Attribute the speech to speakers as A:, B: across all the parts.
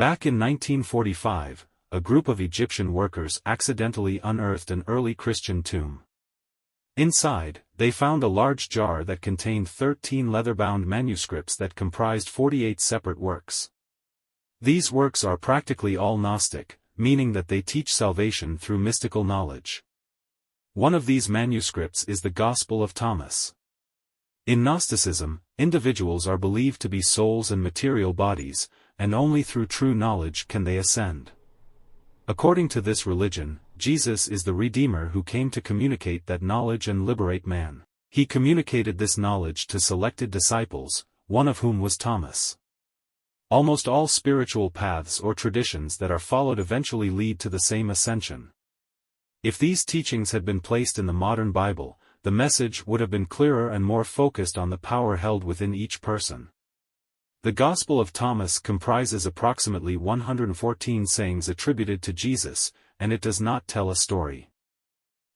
A: Back in 1945, a group of Egyptian workers accidentally unearthed an early Christian tomb. Inside, they found a large jar that contained 13 leather-bound manuscripts that comprised 48 separate works. These works are practically all Gnostic, meaning that they teach salvation through mystical knowledge. One of these manuscripts is the Gospel of Thomas. In Gnosticism, individuals are believed to be souls and material bodies, and only through true knowledge can they ascend. According to this religion, Jesus is the Redeemer who came to communicate that knowledge and liberate man. He communicated this knowledge to selected disciples, one of whom was Thomas. Almost all spiritual paths or traditions that are followed eventually lead to the same ascension. If these teachings had been placed in the modern Bible, the message would have been clearer and more focused on the power held within each person. The Gospel of Thomas comprises approximately 114 sayings attributed to Jesus, and it does not tell a story.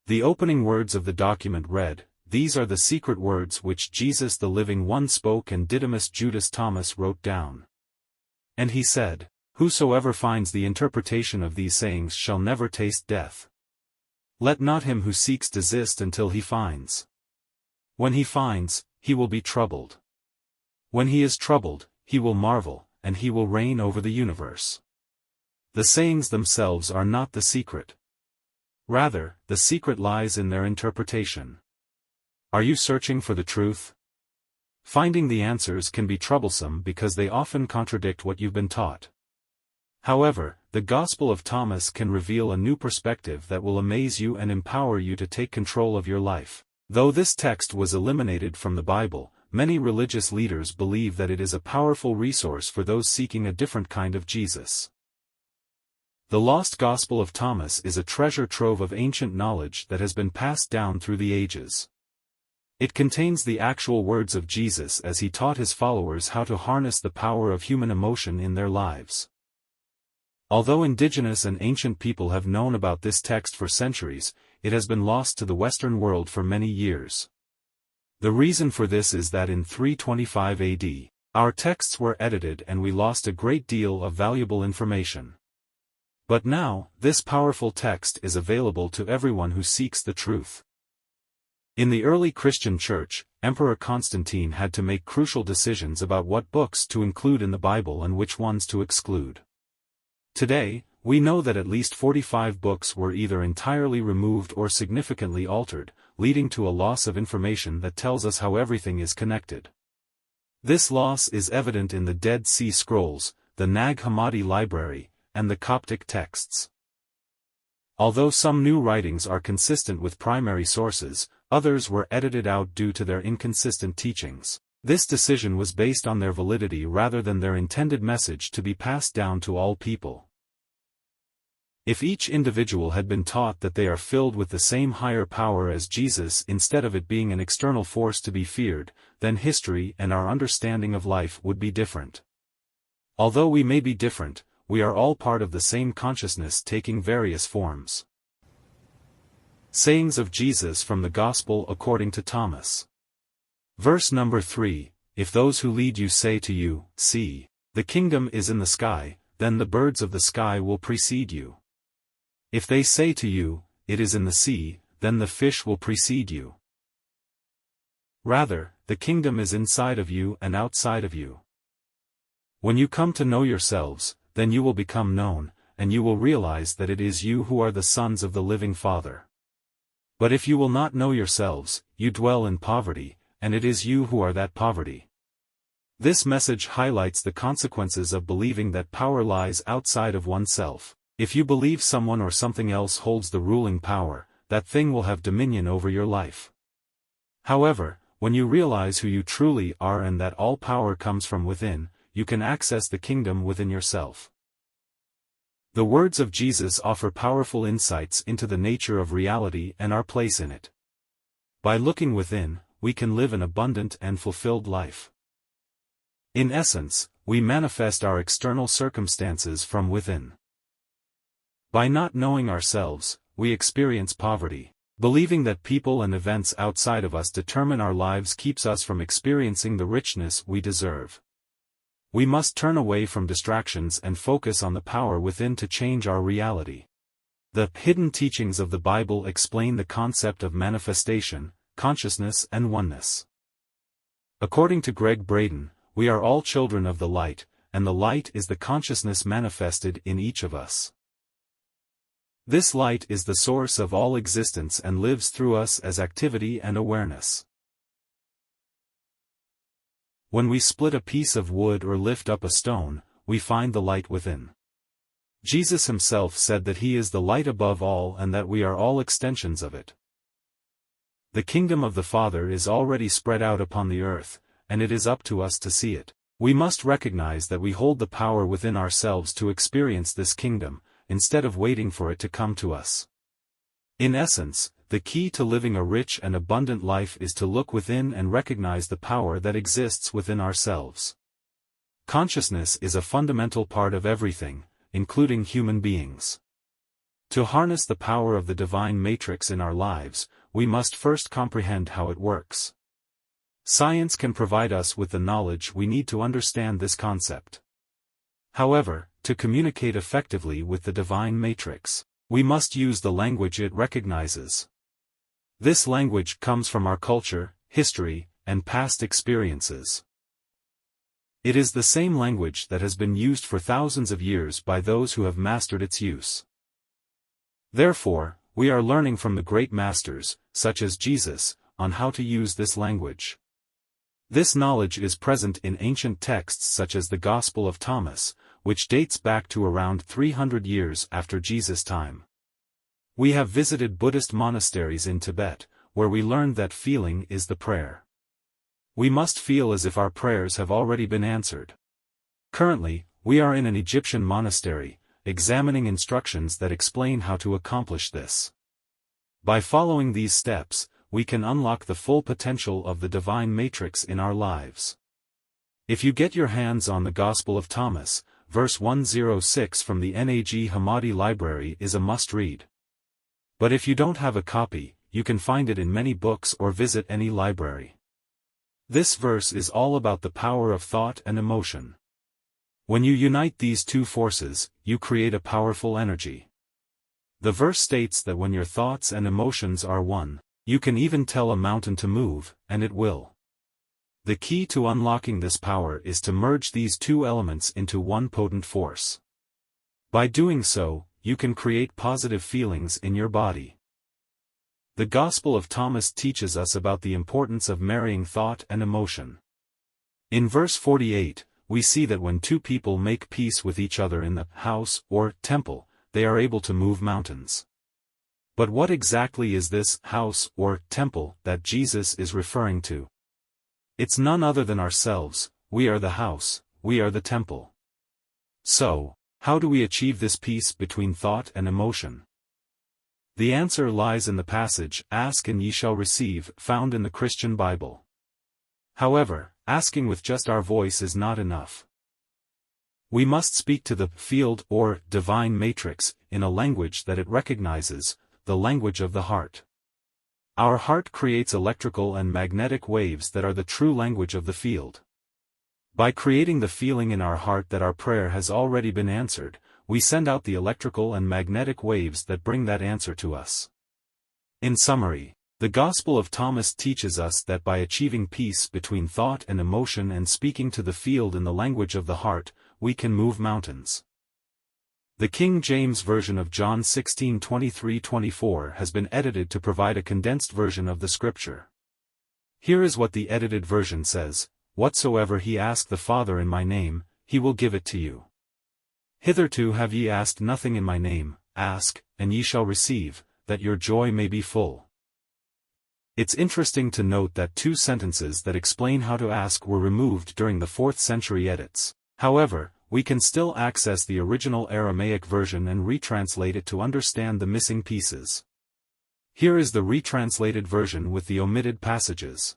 A: The opening words of the document read, "These are the secret words which Jesus the Living One spoke and Didymus Judas Thomas wrote down. And he said, Whosoever finds the interpretation of these sayings shall never taste death. Let not him who seeks desist until he finds. When he finds, he will be troubled. When he is troubled, he will marvel, and he will reign over the universe." The sayings themselves are not the secret. Rather, the secret lies in their interpretation. Are you searching for the truth? Finding the answers can be troublesome because they often contradict what you've been taught. However, the Gospel of Thomas can reveal a new perspective that will amaze you and empower you to take control of your life. Though this text was eliminated from the Bible, many religious leaders believe that it is a powerful resource for those seeking a different kind of Jesus. The Lost Gospel of Thomas is a treasure trove of ancient knowledge that has been passed down through the ages. It contains the actual words of Jesus as he taught his followers how to harness the power of human emotion in their lives. Although indigenous and ancient people have known about this text for centuries, it has been lost to the Western world for many years. The reason for this is that in 325 AD, our texts were edited and we lost a great deal of valuable information. But now, this powerful text is available to everyone who seeks the truth. In the early Christian Church, Emperor Constantine had to make crucial decisions about what books to include in the Bible and which ones to exclude. Today, we know that at least 45 books were either entirely removed or significantly altered, leading to a loss of information that tells us how everything is connected. This loss is evident in the Dead Sea Scrolls, the Nag Hammadi Library, and the Coptic texts. Although some new writings are consistent with primary sources, others were edited out due to their inconsistent teachings. This decision was based on their validity rather than their intended message to be passed down to all people. If each individual had been taught that they are filled with the same higher power as Jesus instead of it being an external force to be feared, then history and our understanding of life would be different. Although we may be different, we are all part of the same consciousness taking various forms. Sayings of Jesus from the Gospel according to Thomas. Verse number 3, If those who lead you say to you, See, the kingdom is in the sky, then the birds of the sky will precede you. If they say to you, It is in the sea, then the fish will precede you. Rather, the kingdom is inside of you and outside of you. When you come to know yourselves, then you will become known, and you will realize that it is you who are the sons of the living Father. But if you will not know yourselves, you dwell in poverty, and it is you who are that poverty. This message highlights the consequences of believing that power lies outside of oneself. If you believe someone or something else holds the ruling power, that thing will have dominion over your life. However, when you realize who you truly are and that all power comes from within, you can access the kingdom within yourself. The words of Jesus offer powerful insights into the nature of reality and our place in it. By looking within, we can live an abundant and fulfilled life. In essence, we manifest our external circumstances from within. By not knowing ourselves, we experience poverty. Believing that people and events outside of us determine our lives keeps us from experiencing the richness we deserve. We must turn away from distractions and focus on the power within to change our reality. The hidden teachings of the Bible explain the concept of manifestation, consciousness and oneness. According to Greg Braden, we are all children of the light, and the light is the consciousness manifested in each of us. This light is the source of all existence and lives through us as activity and awareness. When we split a piece of wood or lift up a stone, we find the light within. Jesus himself said that he is the light above all and that we are all extensions of it. The kingdom of the Father is already spread out upon the earth, and it is up to us to see it. We must recognize that we hold the power within ourselves to experience this kingdom, instead of waiting for it to come to us. In essence, the key to living a rich and abundant life is to look within and recognize the power that exists within ourselves. Consciousness is a fundamental part of everything, including human beings. To harness the power of the divine matrix in our lives, we must first comprehend how it works. Science can provide us with the knowledge we need to understand this concept. However, to communicate effectively with the divine matrix, we must use the language it recognizes. This language comes from our culture, history, and past experiences. It is the same language that has been used for thousands of years by those who have mastered its use. Therefore, we are learning from the great masters, such as Jesus, on how to use this language. This knowledge is present in ancient texts such as the Gospel of Thomas, which dates back to around 300 years after Jesus' time. We have visited Buddhist monasteries in Tibet, where we learned that feeling is the prayer. We must feel as if our prayers have already been answered. Currently, we are in an Egyptian monastery, examining instructions that explain how to accomplish this. By following these steps, we can unlock the full potential of the divine matrix in our lives. If you get your hands on the Gospel of Thomas, verse 106 from the Nag Hammadi Library is a must-read. But if you don't have a copy, you can find it in many books or visit any library. This verse is all about the power of thought and emotion. When you unite these two forces, you create a powerful energy. The verse states that when your thoughts and emotions are one, you can even tell a mountain to move, and it will. The key to unlocking this power is to merge these two elements into one potent force. By doing so, you can create positive feelings in your body. The Gospel of Thomas teaches us about the importance of marrying thought and emotion. In verse 48, we see that when two people make peace with each other in the house or temple, they are able to move mountains. But what exactly is this house or temple that Jesus is referring to? It's none other than ourselves. We are the house, we are the temple. So, how do we achieve this peace between thought and emotion? The answer lies in the passage, "Ask and ye shall receive," found in the Christian Bible. However, asking with just our voice is not enough. We must speak to the field or divine matrix in a language that it recognizes, the language of the heart. Our heart creates electrical and magnetic waves that are the true language of the field. By creating the feeling in our heart that our prayer has already been answered, we send out the electrical and magnetic waves that bring that answer to us. In summary, the Gospel of Thomas teaches us that by achieving peace between thought and emotion and speaking to the field in the language of the heart, we can move mountains. The King James Version of John 16:23-24 has been edited to provide a condensed version of the scripture. Here is what the edited version says: "Whatsoever ye ask the Father in my name, he will give it to you. Hitherto have ye asked nothing in my name, ask, and ye shall receive, that your joy may be full." It's interesting to note that two sentences that explain how to ask were removed during the 4th century edits. However, we can still access the original Aramaic version and retranslate it to understand the missing pieces. Here is the retranslated version with the omitted passages.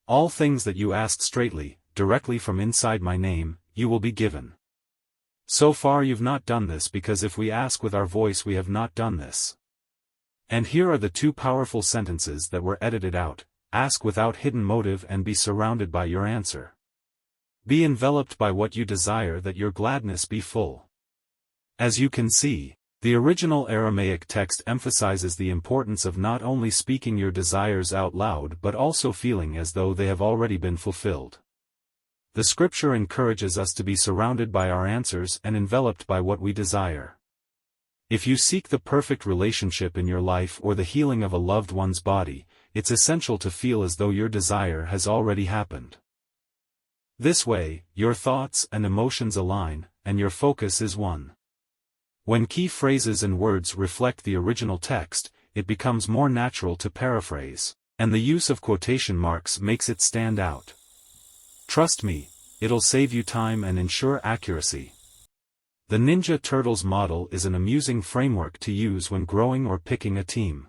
A: "All things that you ask straightly, directly from inside my name, you will be given." So far you've not done this because if we ask with our voice we have not done this. And here are the two powerful sentences that were edited out: "Ask without hidden motive and be surrounded by your answer." Be enveloped by what you desire that your gladness be full. As you can see, the original Aramaic text emphasizes the importance of not only speaking your desires out loud but also feeling as though they have already been fulfilled. The scripture encourages us to be surrounded by our answers and enveloped by what we desire. If you seek the perfect relationship in your life or the healing of a loved one's body, it's essential to feel as though your desire has already happened. This way, your thoughts and emotions align, and your focus is one. When key phrases and words reflect the original text, it becomes more natural to paraphrase, and the use of quotation marks makes it stand out. Trust me, it'll save you time and ensure accuracy. The Ninja Turtles model is an amusing framework to use when growing or picking a team.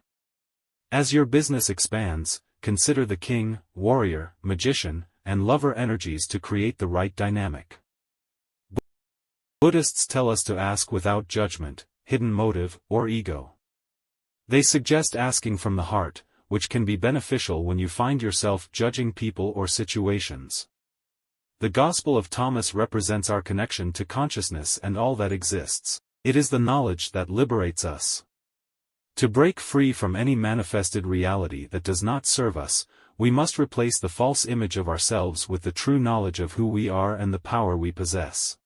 A: As your business expands, consider the king, warrior, magician, and lover energies to create the right dynamic. Buddhists tell us to ask without judgment, hidden motive, or ego. They suggest asking from the heart, which can be beneficial when you find yourself judging people or situations. The Gospel of Thomas represents our connection to consciousness and all that exists. It is the knowledge that liberates us. To break free from any manifested reality that does not serve us, we must replace the false image of ourselves with the true knowledge of who we are and the power we possess.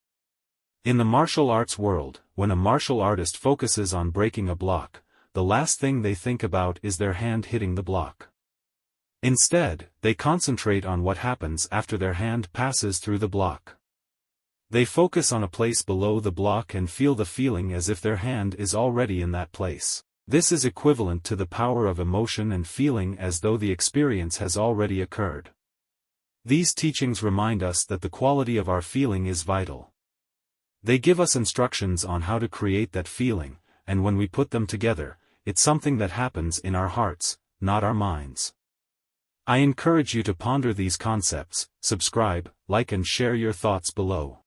A: In the martial arts world, when a martial artist focuses on breaking a block, the last thing they think about is their hand hitting the block. Instead, they concentrate on what happens after their hand passes through the block. They focus on a place below the block and feel the feeling as if their hand is already in that place. This is equivalent to the power of emotion and feeling as though the experience has already occurred. These teachings remind us that the quality of our feeling is vital. They give us instructions on how to create that feeling, and when we put them together, it's something that happens in our hearts, not our minds. I encourage you to ponder these concepts, subscribe, like and share your thoughts below.